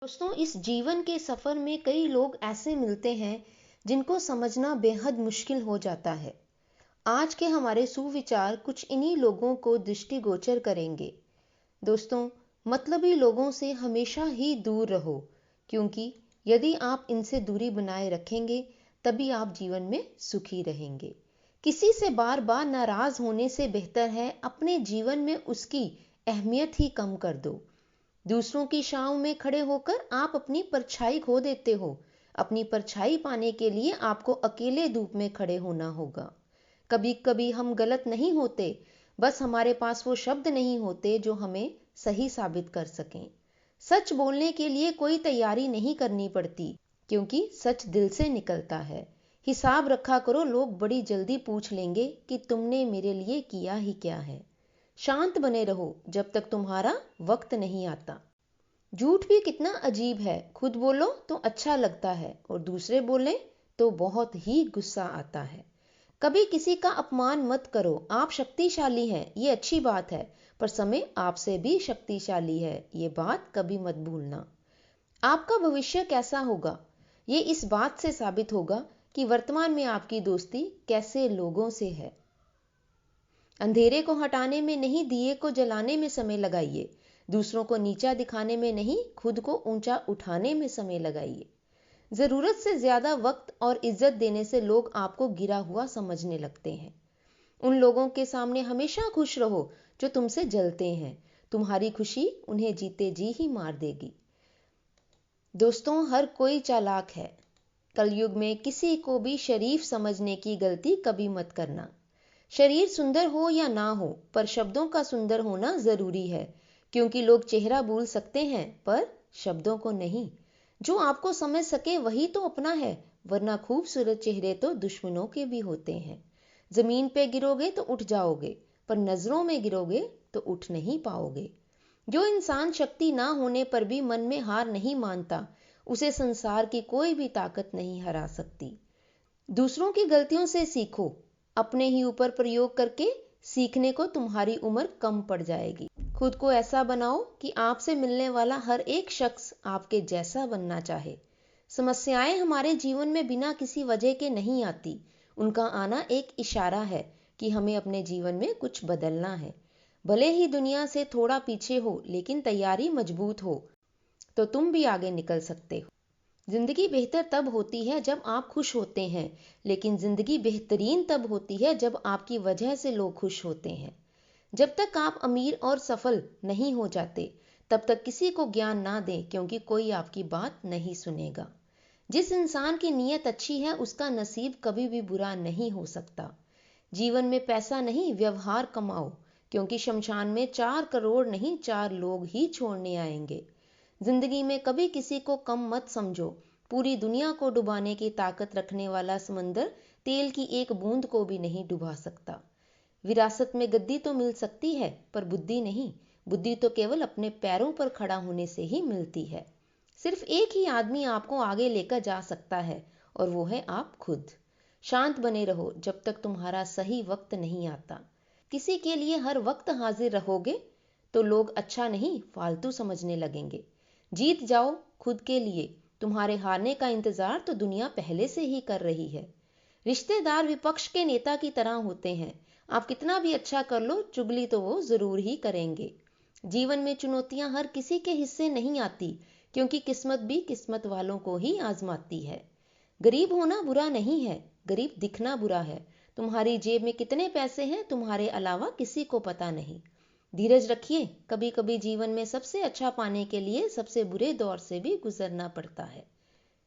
दोस्तों, इस जीवन के सफर में कई लोग ऐसे मिलते हैं जिनको समझना बेहद मुश्किल हो जाता है। आज के हमारे सुविचार कुछ इन्हीं लोगों को दृष्टिगोचर करेंगे। दोस्तों, मतलबी लोगों से हमेशा ही दूर रहो, क्योंकि यदि आप इनसे दूरी बनाए रखेंगे तभी आप जीवन में सुखी रहेंगे। किसी से बार बार नाराज होने से बेहतर है अपने जीवन में उसकी अहमियत ही कम कर दो। दूसरों की छांव में खड़े होकर आप अपनी परछाई खो देते हो। अपनी परछाई पाने के लिए आपको अकेले धूप में खड़े होना होगा। कभी कभी हम गलत नहीं होते, बस हमारे पास वो शब्द नहीं होते जो हमें सही साबित कर सकें। सच बोलने के लिए कोई तैयारी नहीं करनी पड़ती, क्योंकि सच दिल से निकलता है। हिसाब रखा करो, लोग बड़ी जल्दी पूछ लेंगे कि तुमने मेरे लिए किया ही क्या है। शांत बने रहो जब तक तुम्हारा वक्त नहीं आता। झूठ भी कितना अजीब है, खुद बोलो तो अच्छा लगता है और दूसरे बोले तो बहुत ही गुस्सा आता है। कभी किसी का अपमान मत करो। आप शक्तिशाली हैं, ये अच्छी बात है, पर समय आपसे भी शक्तिशाली है, ये बात कभी मत भूलना। आपका भविष्य कैसा होगा, ये इस बात से साबित होगा कि वर्तमान में आपकी दोस्ती कैसे लोगों से है। अंधेरे को हटाने में नहीं, दिए को जलाने में समय लगाइए। दूसरों को नीचा दिखाने में नहीं, खुद को ऊंचा उठाने में समय लगाइए। जरूरत से ज्यादा वक्त और इज्जत देने से लोग आपको गिरा हुआ समझने लगते हैं। उन लोगों के सामने हमेशा खुश रहो जो तुमसे जलते हैं। तुम्हारी खुशी उन्हें जीते जी ही मार देगी। दोस्तों, हर कोई चालाक है। कलयुग में किसी को भी शरीफ समझने की गलती कभी मत करना। शरीर सुंदर हो या ना हो, पर शब्दों का सुंदर होना जरूरी है, क्योंकि लोग चेहरा भूल सकते हैं पर शब्दों को नहीं। जो आपको समझ सके वही तो अपना है, वरना खूबसूरत चेहरे तो दुश्मनों के भी होते हैं। जमीन पे गिरोगे तो उठ जाओगे, पर नजरों में गिरोगे तो उठ नहीं पाओगे। जो इंसान शक्ति ना होने पर भी मन में हार नहीं मानता, उसे संसार की कोई भी ताकत नहीं हरा सकती। दूसरों की गलतियों से सीखो, अपने ही ऊपर प्रयोग करके सीखने को तुम्हारी उम्र कम पड़ जाएगी। खुद को ऐसा बनाओ कि आपसे मिलने वाला हर एक शख्स आपके जैसा बनना चाहे। समस्याएं हमारे जीवन में बिना किसी वजह के नहीं आती, उनका आना एक इशारा है कि हमें अपने जीवन में कुछ बदलना है। भले ही दुनिया से थोड़ा पीछे हो, लेकिन तैयारी मजबूत हो तो तुम भी आगे निकल सकते हो। जिंदगी बेहतर तब होती है जब आप खुश होते हैं, लेकिन जिंदगी बेहतरीन तब होती है जब आपकी वजह से लोग खुश होते हैं। जब तक आप अमीर और सफल नहीं हो जाते, तब तक किसी को ज्ञान ना दें, क्योंकि कोई आपकी बात नहीं सुनेगा। जिस इंसान की नीयत अच्छी है, उसका नसीब कभी भी बुरा नहीं हो सकता। जीवन में पैसा नहीं, व्यवहार कमाओ, क्योंकि शमशान में 4 करोड़ नहीं, 4 लोग ही छोड़ने आएंगे। जिंदगी में कभी किसी को कम मत समझो। पूरी दुनिया को डुबाने की ताकत रखने वाला समंदर तेल की एक बूंद को भी नहीं डुबा सकता। विरासत में गद्दी तो मिल सकती है, पर बुद्धि नहीं। बुद्धि तो केवल अपने पैरों पर खड़ा होने से ही मिलती है। सिर्फ एक ही आदमी आपको आगे लेकर जा सकता है, और वो है आप खुद। शांत बने रहो जब तक तुम्हारा सही वक्त नहीं आता। किसी के लिए हर वक्त हाजिर रहोगे तो लोग अच्छा नहीं, फालतू समझने लगेंगे। जीत जाओ खुद के लिए। तुम्हारे हारने का इंतजार तो दुनिया पहले से ही कर रही है। रिश्तेदार विपक्ष के नेता की तरह होते हैं। आप कितना भी अच्छा कर लो, चुगली तो वो जरूर ही करेंगे। जीवन में चुनौतियां हर किसी के हिस्से नहीं आती, क्योंकि किस्मत भी किस्मत वालों को ही आजमाती है। गरीब होना बुरा नहीं है, गरीब दिखना बुरा है। तुम्हारी जेब में कितने पैसे हैं, तुम्हारे अलावा किसी को पता नहीं। धीरज रखिए, कभी कभी जीवन में सबसे अच्छा पाने के लिए सबसे बुरे दौर से भी गुजरना पड़ता है।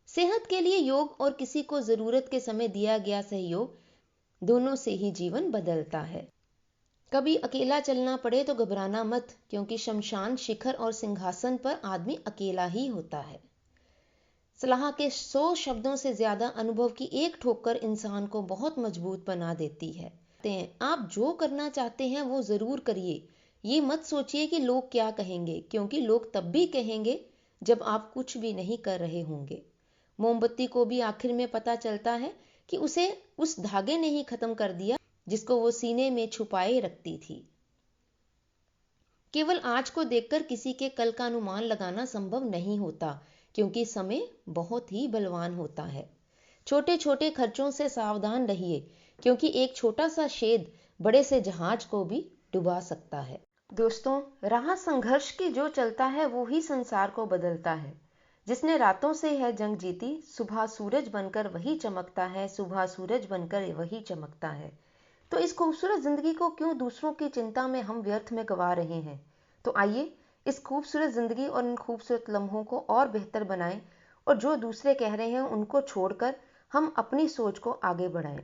सेहत के लिए योग और किसी को जरूरत के समय दिया गया सहयोग, दोनों से ही जीवन बदलता है। कभी अकेला चलना पड़े तो घबराना मत, क्योंकि शमशान शिखर और सिंहासन पर आदमी अकेला ही होता है। सलाह के 100 शब्दों से ज्यादा अनुभव की एक ठोकर इंसान को बहुत मजबूत बना देती है। आप जो करना चाहते हैं वो जरूर करिए। ये मत सोचिए कि लोग क्या कहेंगे, क्योंकि लोग तब भी कहेंगे जब आप कुछ भी नहीं कर रहे होंगे। मोमबत्ती को भी आखिर में पता चलता है कि उसे उस धागे ने ही खत्म कर दिया जिसको वो सीने में छुपाए रखती थी। केवल आज को देखकर किसी के कल का अनुमान लगाना संभव नहीं होता, क्योंकि समय बहुत ही बलवान होता है। छोटे छोटे खर्चों से सावधान रहिए, क्योंकि एक छोटा सा छेद बड़े से जहाज को भी डुबा सकता है। दोस्तों, राह संघर्ष की जो चलता है वो ही संसार को बदलता है। जिसने रातों से है जंग जीती, सुबह सूरज बनकर वही चमकता है, सुबह सूरज बनकर वही चमकता है। तो इस खूबसूरत जिंदगी को क्यों दूसरों की चिंता में हम व्यर्थ में गवा रहे हैं। तो आइए इस खूबसूरत जिंदगी और इन खूबसूरत लम्हों को और बेहतर बनाएं, और जो दूसरे कह रहे हैं उनको छोड़कर हम अपनी सोच को आगे बढ़ाएं।